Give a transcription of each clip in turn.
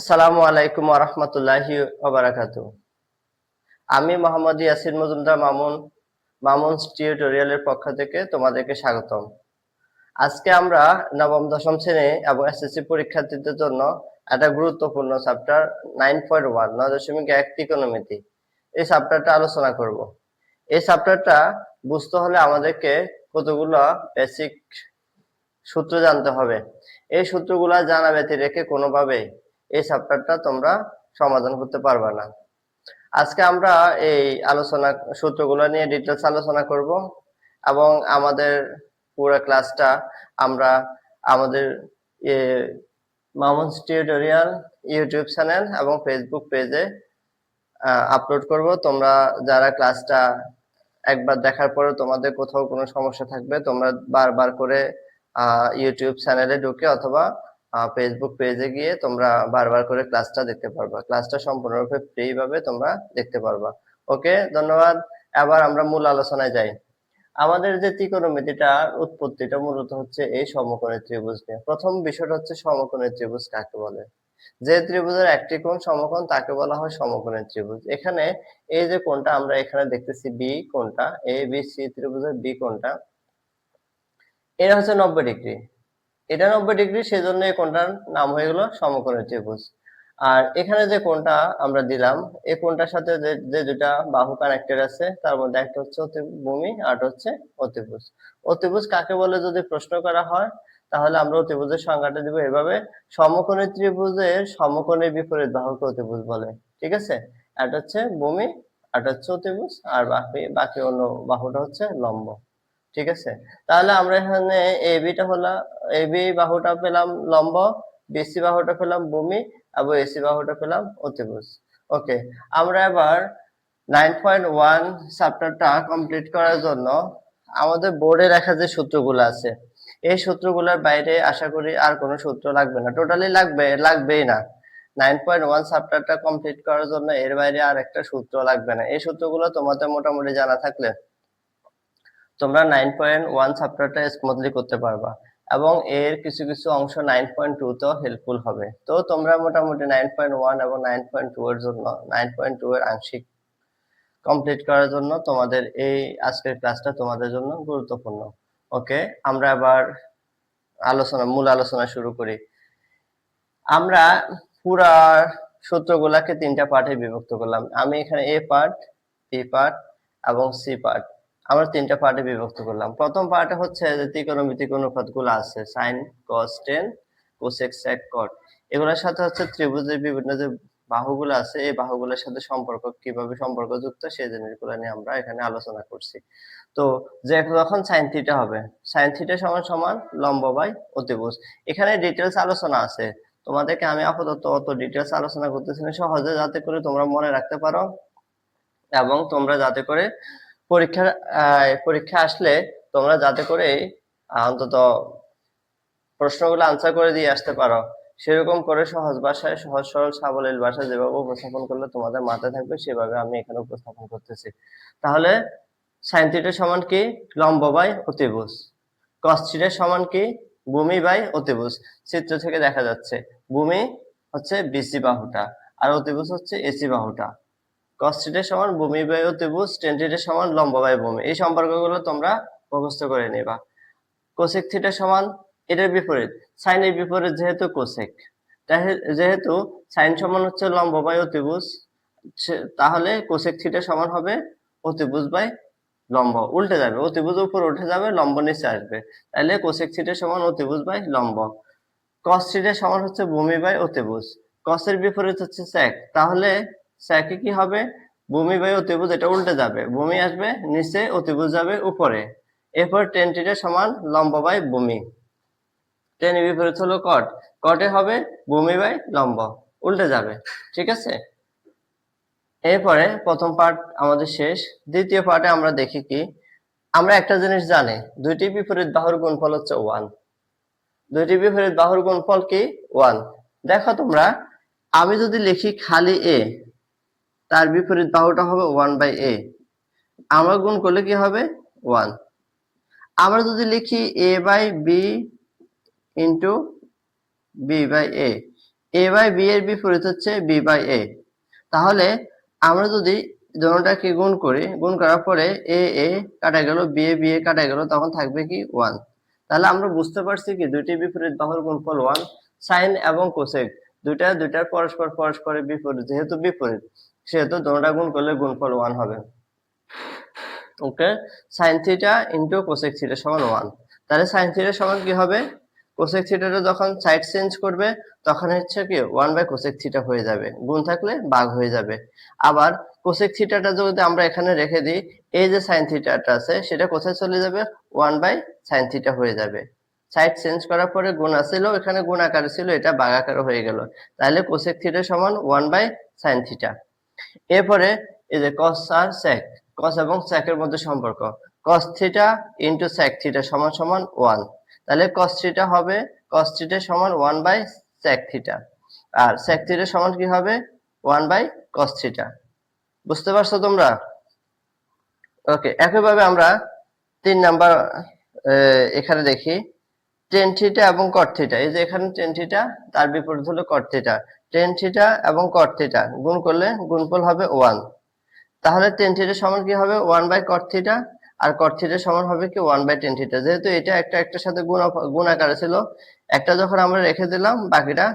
আসসালামু আলাইকুম ওয়া রাহমাতুল্লাহি ওয়া বারাকাতুহু। আমি মোহাম্মদ ইয়াসিন মজুমদার মামুনস টিউটোরিয়ালের পক্ষ থেকে তোমাদেরকে স্বাগতম। আজকে আমরা নবম দশম শ্রেণী এবং এসএসসি পরীক্ষার্থীদের জন্য একটা গুরুত্বপূর্ণ চ্যাপ্টার 9.1 9.1 ত্রিকোণমিতি এই চ্যাপ্টারটা আলোচনা করব। এই চ্যাপ্টারটা বুঝতে হলে আমাদেরকে কতগুলো বেসিক সূত্র জানতে হবে। এই সূত্রগুলা জানা ব্যতি রেখে কোনোভাবেই এই চ্যাপ্টারটা তোমরা সমাধান করতে পারবে না। আজকে আমরা এই সূত্রগুলো নিয়ে ডিটেলস আলোচনা করব এবং আমাদের পুরো ক্লাসটা আমরা আমাদের মামুনস টিউটোরিয়াল ইউটিউব চ্যানেল এবং ফেসবুক পেজে আপলোড করব। তোমরা যারা ক্লাসটা একবার দেখার পরে তোমাদের কোথাও কোনো সমস্যা থাকবে তোমরা বারবার করে ইউটিউব চ্যানেলে ঢুকে অথবা ফেসবুক পেজে গিয়ে তোমরা বারবার করে ক্লাসটা দেখতে পারবা। ক্লাসটা সম্পূর্ণরূপে ফ্রি ভাবে তোমরা দেখতে পারবা। ওকে, ধন্যবাদ। এবার আমরা মূল আলোচনায় যাই। আমাদের যে ত্রিকোণমিতিটার উৎপত্তিটা মূলত হচ্ছে এই সমকোণী ত্রিভুজ নিয়ে। প্রথম বিষয়টা হচ্ছে সমকোণী ত্রিভুজ কাকে বলে। যে ত্রিভুজের একটি কোণ সমকোণ তাকে বলা হয় সমকোণী ত্রিভুজ। এখানে এই যে কোণটা আমরা এখানে দেখতেছি বি কোণটা, এ বি সি ত্রিভুজের বি কোণটা, এটা হচ্ছে 90 ডিগ্রি। এটা 90 ডিগ্রি, সেজন্য এই কোণটার নাম হয়ে গেল সমকোণী ত্রিভুজ। আর এখানে যে কোণটা আমরা দিলাম এই কোণটার সাথে যে দুটা বাহু কানেক্টেড আছে তার মধ্যে একটা হচ্ছে ভূমি আর হচ্ছে অতিভুজ। অতিভুজ কাকে বলে যদি প্রশ্ন করা হয় তাহলে আমরা অতিভুজের সংজ্ঞাটা দিব এভাবে: সমকোণী ত্রিভুজের সমকোণের বিপরীত বাহুকে অতিভুজ বলে। ঠিক আছে, এটা হচ্ছে ভূমি, এটা হচ্ছে অতিভুজ, আর বাকি অন্য বাহুটা হচ্ছে লম্ব। ঠিক আছে, তাহলে আমরা এখানে বিটা হলো বি বাহুটা পেলাম লম্ব, বিসি বাহুটা পেলাম ভূমি এবং এসি বাহুটা পেলাম অতিভুজ। ওকে, আমরা এবার 9.1 চ্যাপ্টারটা কমপ্লিট করার জন্য আমাদের বোর্ডে রাখা যে সূত্রগুলো আছে এই সূত্রগুলোর বাইরে আশা করি আর কোনো সূত্র লাগবে না, টোটালি লাগবেই না। 9.1 চ্যাপ্টারটা কমপ্লিট করার জন্য এর বাইরে আর একটা সূত্র লাগবে না। এই সূত্রগুলো তোমাদের মোটামুটি জানা থাকলে তোমরা 9.1 চ্যাপ্টারটা স্মুথলি করতে পারবা এবং এর কিছু কিছু অংশ 9.2 তেও হেল্পফুল হবে। তো তোমরা মোটামুটি 9.1 এবং 9.2 এর জন্য 9.2 এর আংশিক কমপ্লিট করার জন্য তোমাদের এই আজকের ক্লাসটা তোমাদের জন্য গুরুত্বপূর্ণ। ওকে, আমরা আবার মূল আলোচনা শুরু করি। আমরা পুরা সূত্রগুলাকে তিনটা পার্টে বিভক্ত করলাম। আমি এখানে এ পার্ট, বি পার্ট এবং সি পার্ট আমরা তিনটা পার্টে বিভক্ত করলাম। প্রথম পার্টে হচ্ছে যে ত্রিকোণমিতিক অনুপাতগুলো আছে, সাইন, কস, টেন, কোসেক, সেক, কট। এগুলোর সাথে হচ্ছে ত্রিভুজের বিভিন্ন যে বাহুগুলো আছে এই বাহুগুলোর সাথে কিভাবে সম্পর্ক যুক্ত সেই জিনিসগুলো নিয়ে আমরা এখানে আলোচনা করছি। তো যে যখন সাইন থিটা হবে, সাইন থিটা সমান সমান লম্ব বাই অতিভুজ। এখানে ডিটেলস আলোচনা আছে, তোমাদেরকে আমি আপাতত অত ডিটেলস আলোচনা করতেছি না, সহজে যাতে করে তোমরা মনে রাখতে পারো এবং তোমরা যাতে করে পরীক্ষা আসলে তোমরা যাতে করে অন্তত প্রশ্নগুলো আনসার করে দিয়ে আসতে পারো, সেরকম করে সহজ ভাষায় সহজ সরল সাবলীল ভাষায় যেভাবে উপস্থাপন করলে তোমাদের মাথায় থাকবে সেভাবে আমি এখানে উপস্থাপন করতেছি। তাহলে সাইন থিটা সমান কি? লম্ব বাই অতিভুজ। কস থিটা সমান কি? ভূমি বাই অতিভুজ। চিত্র থেকে দেখা যাচ্ছে ভূমি হচ্ছে বিসি বাহুটা আর অতিভুজ হচ্ছে এসি বাহুটা। কস থিটা সমান ভূমি বাই অতিভুজ, টেন থিটা সমান লম্ব বাই ভূমি। এই সম্পর্কগুলো তোমরা মুখস্থ করে নিবা। কোসেক থিটা সমান এটার বিপরীত, সাইনের বিপরীত যেহেতু কোসেক, যেহেতু সাইন সমান হচ্ছে লম্ব বাই অতিভুজ, তাহলে কোসেক থিটা সমান হবে অতিভুজ বাই লম্ব। উল্টে যাবে, অতিভুজ উপর উঠে যাবে, লম্ব নিচে আসবে, তাহলে কোসেক থিটা সমান অতিভুজ বাই লম্ব। কস থিটা সমান হচ্ছে ভূমি বাই অতিভুজ, কসের বিপরীত হচ্ছে সেক, তাহলে সেকে কি হবে? ভূমি বাই অতিভুজ, এটা উল্টে যাবে, ভূমি আসবে নিচে, অতিভুজ যাবে উপরে। এরপর টেন থিটা সমান লম্ব বাই ভূমি, টেন এর বিপরীত হলো কট, কটে হবে ভূমি বাই লম্ব, উল্টে যাবে। ঠিক আছে, এরপরে প্রথম পার্ট আমাদের শেষ। দ্বিতীয় পার্টে আমরা দেখি কি, আমরা একটা জিনিস জানি, দুইটি বিপরীত বাহুর গুণফল হচ্ছে 1। দুইটি বিপরীত বাহুর গুণফল কি? 1। দেখো তোমরা, আমি যদি লিখি খালি এ, তার বিপরীত বাহুটা হবে 1 বাই এ, আমরা গুণ করলে কি হবে? 1। আমরা যদি লিখি A by B into B by A, A by B এর বিপরীত হচ্ছে বি বাই এ। তাহলে আমরা যদি দুটোটাকে গুণ করি, গুণ করার পরে এ এ কাটা গেল, বি এ বি এ কাটা গেল, তখন থাকবে কি 1। তাহলে আমরা বুঝতে পারছি কি দুইটি বিপরীত বাহুর গুণফল 1। সাইন এবং কোসেক দুইটার পরস্পরের বিপরীত, যেহেতু বিপরীত সেহেতু দুটোটা গুণ করলে গুণফল 1 হবে। Okay, sine theta into cosec theta সমান 1। তাহলে সাইন থিটা সমান কি হবে, কোসেক থিটাটা যখন সাইড চেঞ্জ করবে তখন হচ্ছে কি 1 বাই কোসেক থিটা হয়ে যাবে, গুণ থাকলে ভাগ হয়ে যাবে। আবার কোসেক থিটাটা যদি আমরা এখানে রেখে দিই, এই যে সাইন থিটাটা আছে সেটা কোথায় চলে যাবে, 1 বাই সাইন থিটা হয়ে যাবে। সাইড চেঞ্জ করার পরে গুণ আসছিল, এখানে গুণ আকারে ছিল, এটা ভাগ আকারে হয়ে গেল। তাহলে কোসেক থিটা সমান 1 বাই সাইন থিটা। এরপরে এই যে কস আর সেক, কস এবং সেকের মধ্যে সম্পর্ক, cos theta into sec theta সমান সমান 1। তাহলে কস থিটা হবে, কস থিটা সমান 1 বাই সেক থিটা, আর সেক থিটা সমান কি হবে, 1 বাই কস থিটা। বুঝতে পারছো তোমরা? ওকে, একইভাবে আমরা 3 নাম্বার এখানে দেখি টেন থিটা এবং কট থিটা। এই যে এখানে টেন থিটা, তার বিপরীত হলো কট থিটা। টেন থিটা এবং কট থিটা গুণ করলে গুণফল হবে 1। তাহলে টেন থিটা সমান কি হবে, 1 বাই কট থিটা, আর কট থিটা সমান হবে কি 1 বাই টেন থিটা। যেহেতু এটা একটার সাথে গুণ আকারে ছিল, একটা যখন আমরা রেখে দিলাম, বাকিটা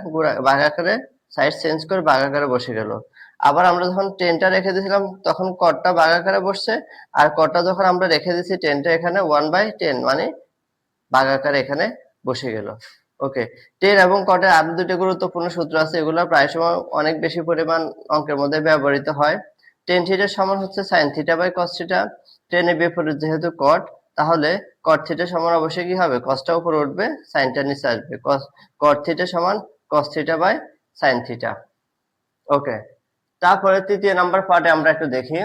ভাগ আকারে সাইড চেঞ্জ করে ভাগ আকারে বসে গেল। আবার আমরা যখন টেনটা রেখে দিয়েছিলাম তখন কটটা ভাগ আকারে বসছে, আর কটটা যখন আমরা রেখে দিয়েছি টেনটা এখানে 1 বাই টেন মানে ভাগ আকারে এখানে বসে গেল। ওকে, টেন এবং কটের আরো দুটো গুরুত্বপূর্ণ সূত্র আছে, এগুলো প্রায় সময় অনেক বেশি পরিমাণ অঙ্কের মধ্যে ব্যবহৃত হয়। টেন থিটার সমান হচ্ছে sine theta by cos theta. টেনের বিপরীত যেহেতু কট, তাহলে কট থিটা সমান অবশ্যই কি হবে, কসটা উপরে উঠবে, সাইনটা নিচে আসবে। কট থিটা সমান cos theta by sine theta. Okay, তারপরে তৃতীয় নাম্বার পার্টে আমরা একটু দেখি।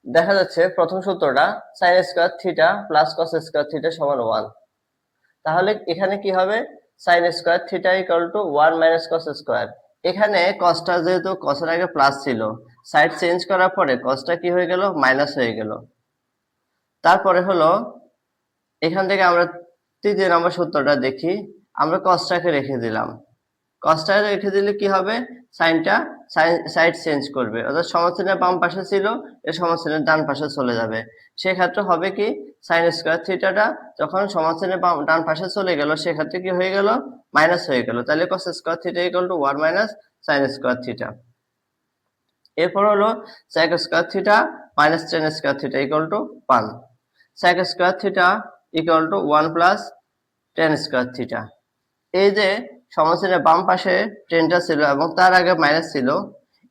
দেখা যাচ্ছে প্রথম সূত্রটা sign square theta plus cos square theta সমান 1। তাহলে এখানে কি হবে, sign square theta equal to 1 minus cos square. এখানে কসটা যেহেতু কসের আগে প্লাস ছিল, সাইড চেঞ্জ করার পরে কসটা কি হয়ে গেল, মাইনাস হয়ে গেল। তারপরে হলো এখান থেকে আমরা তৃতীয় নম্বর সূত্রটা দেখি, আমরা কসটাকে রেখে দিলাম। কসটা রেখে দিলে কি হবে, সাইনটা সাইড চেঞ্জ করবে, অর্থাৎ সমচ্ছেদের বাম পাশে ছিল, এর সমচ্ছেদের ডান পাশে চলে যাবে। সেক্ষেত্রে হবে কি, সাইন স্কয়ার থিটাটা যখন সমচ্ছেদের ডান পাশে চলে গেল, সেক্ষেত্রে কি হয়ে গেল, মাইনাস হয়ে গেল। তাহলে cos square theta equal to 1 minus sine square theta. এরপর হলো sec square theta minus tan square theta equal to 1। Sec square theta equal to 1 plus tan square theta. এই যে সমচ্ছেদের বাম পাশে টেনটা ছিল এবং তার আগে মাইনাস ছিল,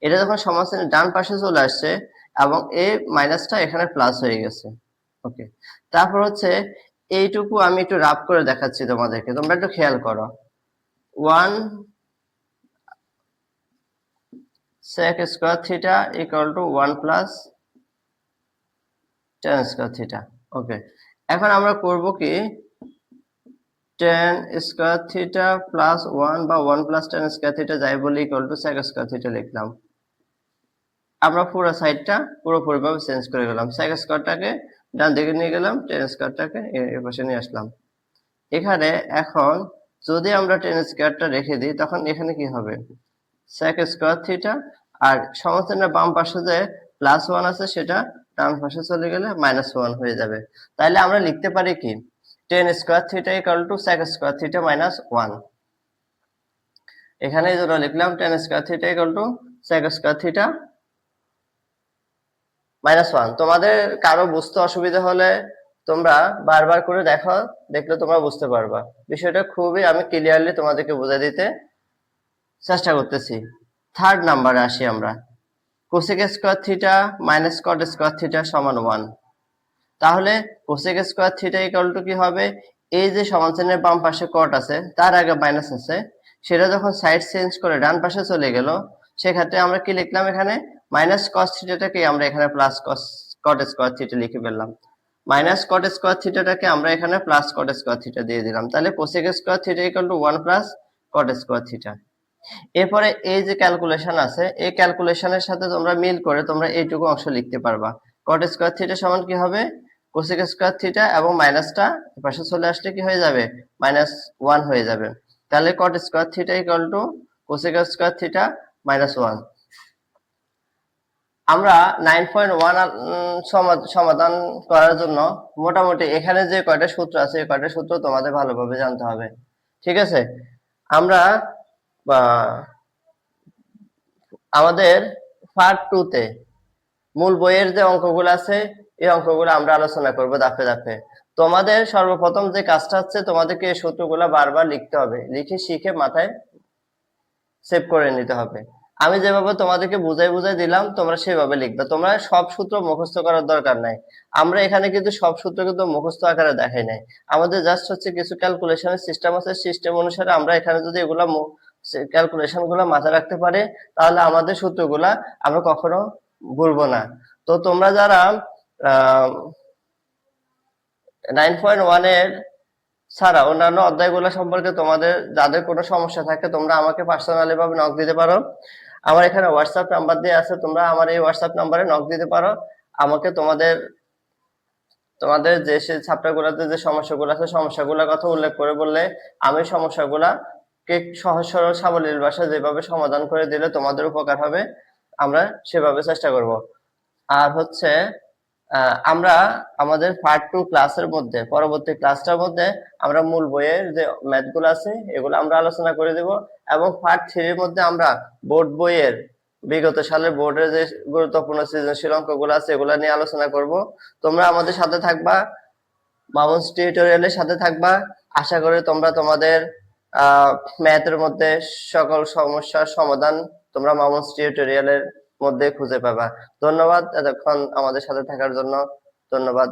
এটা যখন সমচ্ছেদের ডান পাশে চলে আসছে এবং এই মাইনাসটা এখানে প্লাস হয়ে গেছে। ওকে, তারপর হচ্ছে এইটুকু আমি একটু রাফ করে দেখাচ্ছি তোমাদেরকে, তোমরা একটু খেয়াল করো। 1 sec square theta equal to 1 plus tan square theta. Okay, এখন আমরা করব কি, টেন স্কয়ার থিটা প্লাস 1 বা 1 প্লাস টেন স্কয়ার থিটা যাই বলি equal to sec square theta লিখলাম। আমরা পুরো সাইডটা পুরোপুরিভাবে চেঞ্জ করে গেলাম, sec স্কয়ারটাকে ডান দিকে নিয়ে গেলাম, টেন স্কয়ারটাকে এর পাশে নিয়ে আসলাম। এখানে এখন যদি আমরা টেন স্কয়ারটা রেখে দিই তখন এখানে কি হবে, sec স্কয়ার থিটা, আর সমচ্ছেদের বাম পাশে যে প্লাস 1 আছে সেটা ডান পাশে চলে গেলে মাইনাস 1 হয়ে যাবে। তাহলে আমরা লিখতে পারি কি, ten square theta equal two sec square theta minus 1। এখানে যেটা লিখলাম ten square theta equal two sec square theta minus 1। তোমাদের কারো বুঝতে অসুবিধা হলে তোমরা বারবার করে দেখো, দেখলে তোমরা বুঝতে পারবা। বিষয়টা খুবই আমি ক্লিয়ারলি তোমাদেরকে বোঝাই দিতে চেষ্টা করতেছি। থার্ড নাম্বারে আসি আমরা, কোসেক স্কয়ার থিটা মাইনাস কট স্কয়ার থিটা সমান 1। তাহলে cosec square theta equal two কি হবে, এই যে সমান্তরালের বাম পাশে কট আছে তার আগে মাইনাস আছে, সেটা যখন সাইড চেঞ্জ করে ডান পাশে চলে গেল, সেক্ষেত্রে আমরা কি লিখলাম, এখানে মাইনাস কস থিটাটাকে আমরা এখানে প্লাস কট স্কয়ার থিটা লিখে ফেললাম। মাইনাস কট স্কয়ার থিটাটাকে আমরা এখানে প্লাস কট স্কয়ার থিটা দিয়ে দিলাম। তাহলে cosec square theta equal to 1 plus cot square theta. এরপরে এই যে ক্যালকুলেশন আছে, এই ক্যালকুলেশনের সাথে তোমরা মিল করে তোমরা এইটুকু অংশ লিখতে পারবা। কট স্কয়ার থিটা সমান কি হবে, কোসেক স্কয়ার থিটা এবং মাইনাসটা পাশে চলে আসলে কি হয়ে যাবে, -1 হয়ে যাবে। তাহলে cot square theta equal two cosec square theta -1। আমরা 9.1 সমাধান করার জন্য মোটামুটি এখানে যে কয়টা সূত্র আছে এই কয়টা সূত্র তোমাদের ভালোভাবে জানতে হবে, ঠিক আছে? আমরা আমাদের পার্ট 2 তে মূল বইয়ের যে অঙ্কগুলো আছে এই অঙ্কগুলো আমরা আলোচনা করব ধাপে ধাপে। তোমাদের সর্বপ্রথম যে কাজটা হচ্ছে তোমাদেরকে এই সূত্রগুলো বারবার লিখতে হবে, লিখে শিখে মাথায় সেভ করে নিতে হবে। আমি যেভাবে তোমাদেরকে বুঝাই দিলাম তোমরা সেভাবে লিখবে। তোমরা সব সূত্র মুখস্থ করার দরকার নাই। আমরা এখানে কিন্তু সব সূত্র কিন্তু মুখস্থ আকারে দেখাই নাই। আমাদের জাস্ট হচ্ছে কিছু ক্যালকুলেশনের সিস্টেম আছে, সিস্টেম অনুসারে আমরা এখানে যদি এগুলা ক্যালকুলেশন গুলা মাথায় রাখতে পারি তাহলে আমাদের সূত্রগুলা আমরা কখনো ভুলবো না। তো তোমরা যারা 9.1 এর ছাড়া অন্যান্য অধ্যায়গুলো সম্পর্কে তোমাদের যাদের কোনো সমস্যা থাকে তোমরা আমাকে পার্সোনালি ভাবে নক দিতে পারো। আমার এখানে হোয়াটসঅ্যাপ নাম্বার দিয়ে আছে, তোমরা আমার এই হোয়াটসঅ্যাপ নাম্বারে নক দিতে পারো। আমাকে তোমাদের যে চ্যাপ্টারগুলোতে যে সমস্যাগুলো আছে সমস্যাগুলোর কথা উল্লেখ করে বললে আমি সমস্যাগুলাকে সহজ সরল সাবলীল ভাষায় যেভাবে সমাধান করে দিলে তোমাদের উপকার হবে আমরা সেভাবে চেষ্টা করব। আর হচ্ছে আমরা আমাদের পার্ট 2 ক্লাসের মধ্যে পরবর্তী ক্লাসটার মধ্যে আমরা মূল বইয়ের যে ম্যাথগুলো আছে এগুলো আমরা আলোচনা করে দেব, এবং পার্ট 3 এর মধ্যে আমরা বোর্ড বইয়ের বিগত সালের বোর্ডের যে গুরুত্বপূর্ণ সৃজনশীল অঙ্কগুলো আছে এগুলো নিয়ে আলোচনা করব। তোমরা আমাদের সাথে থাকবা, মামুনস টিউটোরিয়ালের সাথে থাকবা। আশা করি তোমরা তোমাদের ম্যাথের মধ্যে সকল সমস্যার সমাধান তোমরা মামুনস টিউটোরিয়ালের মধ্যে খুঁজে পাবা। ধন্যবাদ এতক্ষণ আমাদের সাথে থাকার জন্য, ধন্যবাদ।